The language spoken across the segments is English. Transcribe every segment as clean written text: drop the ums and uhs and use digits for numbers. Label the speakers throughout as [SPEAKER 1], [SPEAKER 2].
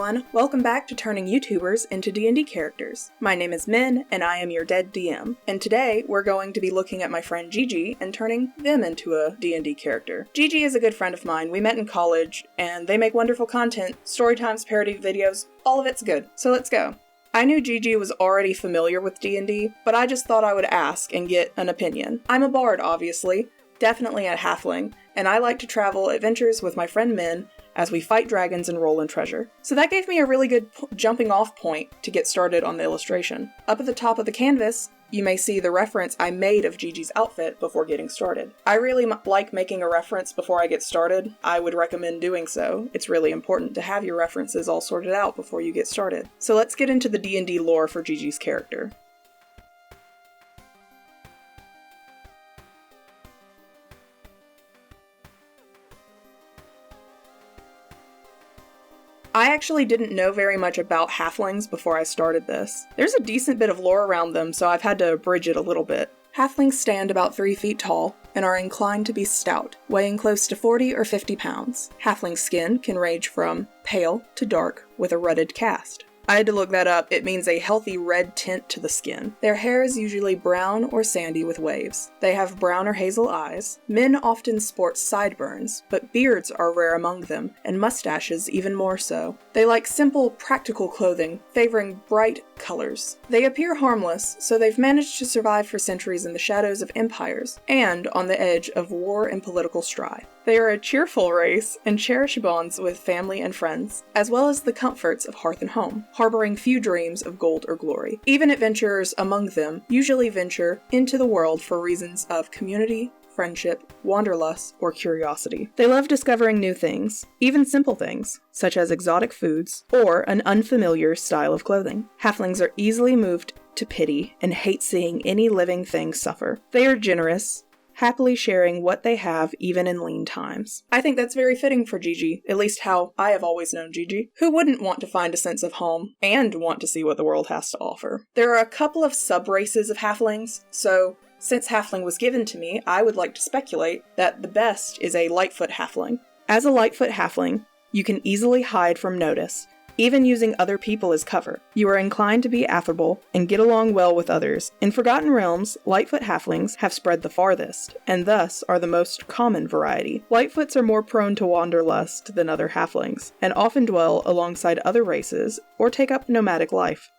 [SPEAKER 1] everyone, welcome back to turning YouTubers into D&D characters. My name is Min, and I am your dead DM, and today we're going to be looking at my friend Gigi and turning them into a D&D character. Gigi is a good friend of mine. We met in college, and they make wonderful content, story times, parody videos, all of it's good. So let's go. I knew Gigi was already familiar with D&D, but I just thought I would ask and get an opinion. I'm a bard, obviously, definitely a halfling, and I like to travel adventures with my friend Min as we fight dragons and roll in treasure. So that gave me a really good jumping off point to get started on the illustration. Up at the top of the canvas, you may see the reference I made of Gigi's outfit before getting started. I really like making a reference before I get started. I would recommend doing so. It's really important to have your references all sorted out before you get started. So let's get into the D&D lore for Gigi's character. I actually didn't know very much about halflings before I started this. There's a decent bit of lore around them, so I've had to abridge it a little bit. Halflings stand about 3 feet tall and are inclined to be stout, weighing close to 40 or 50 pounds. Halfling skin can range from pale to dark with a rutted cast. I had to look that up. It means a healthy red tint to the skin. Their hair is usually brown or sandy with waves. They have brown or hazel eyes. Men often sport sideburns, but beards are rare among them, and mustaches even more so. They like simple, practical clothing, favoring bright colors. They appear harmless, so they've managed to survive for centuries in the shadows of empires, and on the edge of war and political strife. They are a cheerful race and cherish bonds with family and friends, as well as the comforts of hearth and home, harboring few dreams of gold or glory. Even adventurers among them usually venture into the world for reasons of community, friendship, wanderlust, or curiosity. They love discovering new things, even simple things, such as exotic foods or an unfamiliar style of clothing. Halflings are easily moved to pity and hate seeing any living thing suffer. They are generous, happily sharing what they have even in lean times. I think that's very fitting for Gigi, at least how I have always known Gigi. Who wouldn't want to find a sense of home and want to see what the world has to offer? There are a couple of sub-races of halflings, so since halfling was given to me, I would like to speculate that the best is a Lightfoot halfling. As a Lightfoot halfling, you can easily hide from notice, even using other people as cover. You are inclined to be affable and get along well with others. In Forgotten Realms, Lightfoot halflings have spread the farthest, and thus are the most common variety. Lightfoots are more prone to wanderlust than other halflings, and often dwell alongside other races or take up nomadic life.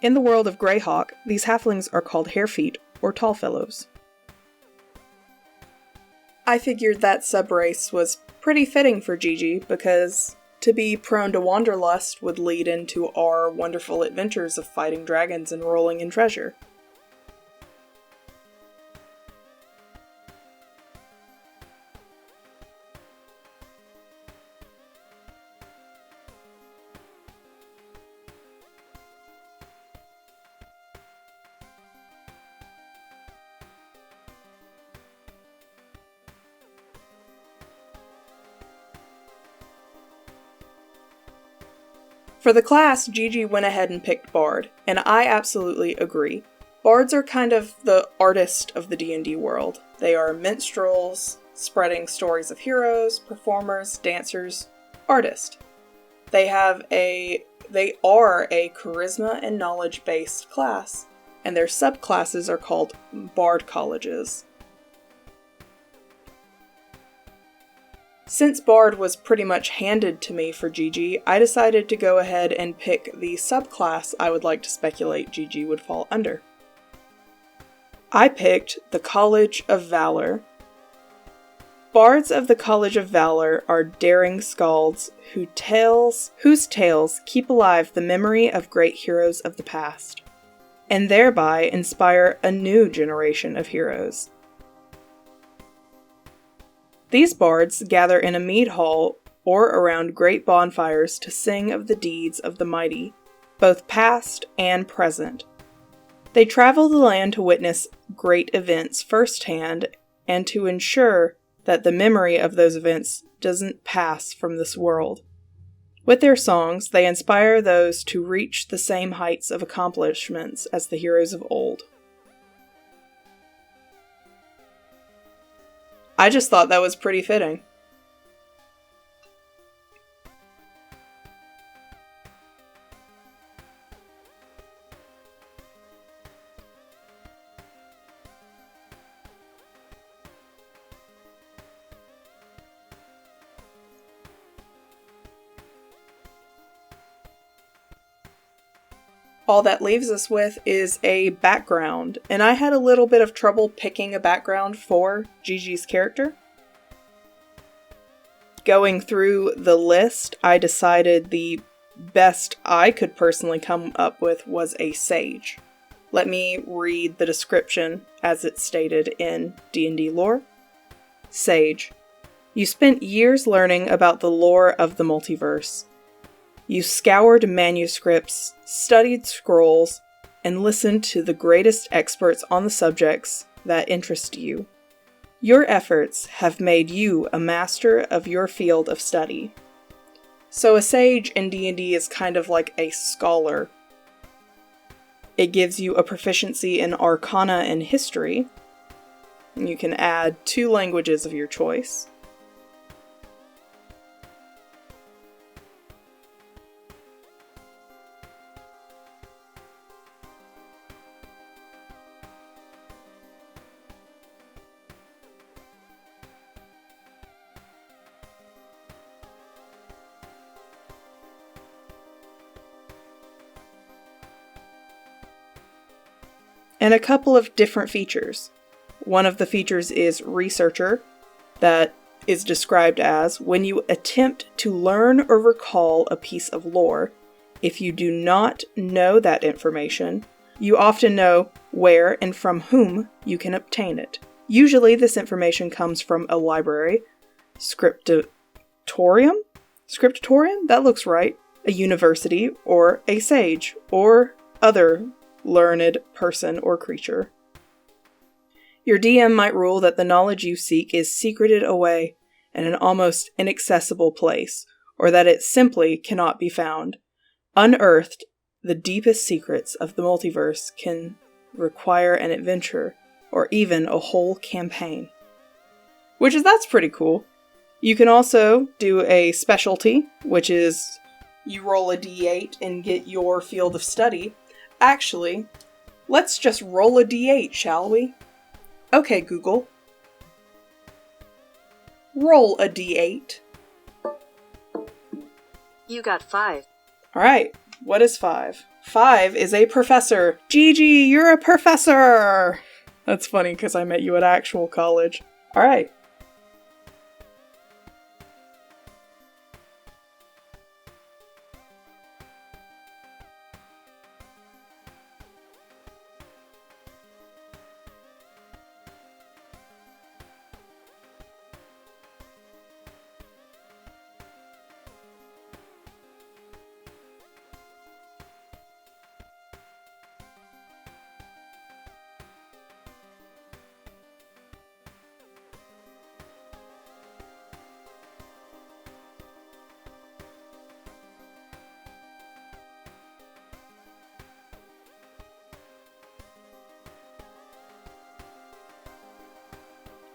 [SPEAKER 1] In the world of Greyhawk, these halflings are called Harefeet or Tallfellows. I figured that subrace was pretty fitting for Gigi because to be prone to wanderlust would lead into our wonderful adventures of fighting dragons and rolling in treasure. For the class, Gigi went ahead and picked Bard, and I absolutely agree. Bards are kind of the artist of the D&D world. They are minstrels, spreading stories of heroes, performers, dancers, artists. They are a charisma and knowledge-based class, and their subclasses are called Bard colleges. Since Bard was pretty much handed to me for Gigi, I decided to go ahead and pick the subclass I would like to speculate Gigi would fall under. I picked the College of Valor. Bards of the College of Valor are daring skalds whose tales keep alive the memory of great heroes of the past, and thereby inspire a new generation of heroes. These bards gather in a mead hall or around great bonfires to sing of the deeds of the mighty, both past and present. They travel the land to witness great events firsthand and to ensure that the memory of those events doesn't pass from this world. With their songs, they inspire those to reach the same heights of accomplishments as the heroes of old. I just thought that was pretty fitting. All that leaves us with is a background, and I had a little bit of trouble picking a background for Gigi's character. Going through the list, I decided the best I could personally come up with was a sage. Let me read the description as it's stated in D&D lore. Sage. You spent years learning about the lore of the multiverse. You scoured manuscripts, studied scrolls, and listened to the greatest experts on the subjects that interest you. Your efforts have made you a master of your field of study. So a sage in D&D is kind of like a scholar. It gives you a proficiency in arcana and history. You can add 2 languages of your choice. And a couple of different features. One of the features is Researcher, that is described as when you attempt to learn or recall a piece of lore. If you do not know that information, you often know where and from whom you can obtain it. Usually this information comes from a library, scriptorium? That looks right. A university, or a sage, or other learned person or creature. Your DM might rule that the knowledge you seek is secreted away in an almost inaccessible place, or that it simply cannot be found. Unearthed, the deepest secrets of the multiverse can require an adventure, or even a whole campaign. That's pretty cool. You can also do a specialty, which is you roll a d8 and get your field of study. Actually, let's just roll a d8, shall we? Okay, Google. Roll a d8.
[SPEAKER 2] You got 5.
[SPEAKER 1] Alright, what is 5? 5 is a professor. Gigi, you're a professor! That's funny because I met you at actual college. Alright.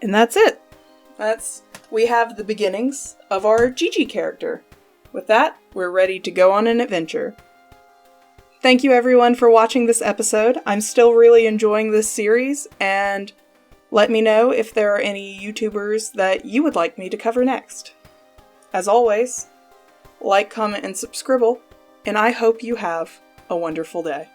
[SPEAKER 1] And that's it. We have the beginnings of our Gigi character. With that, we're ready to go on an adventure. Thank you everyone for watching this episode. I'm still really enjoying this series, and let me know if there are any YouTubers that you would like me to cover next. As always, like, comment, and subscribe, and I hope you have a wonderful day.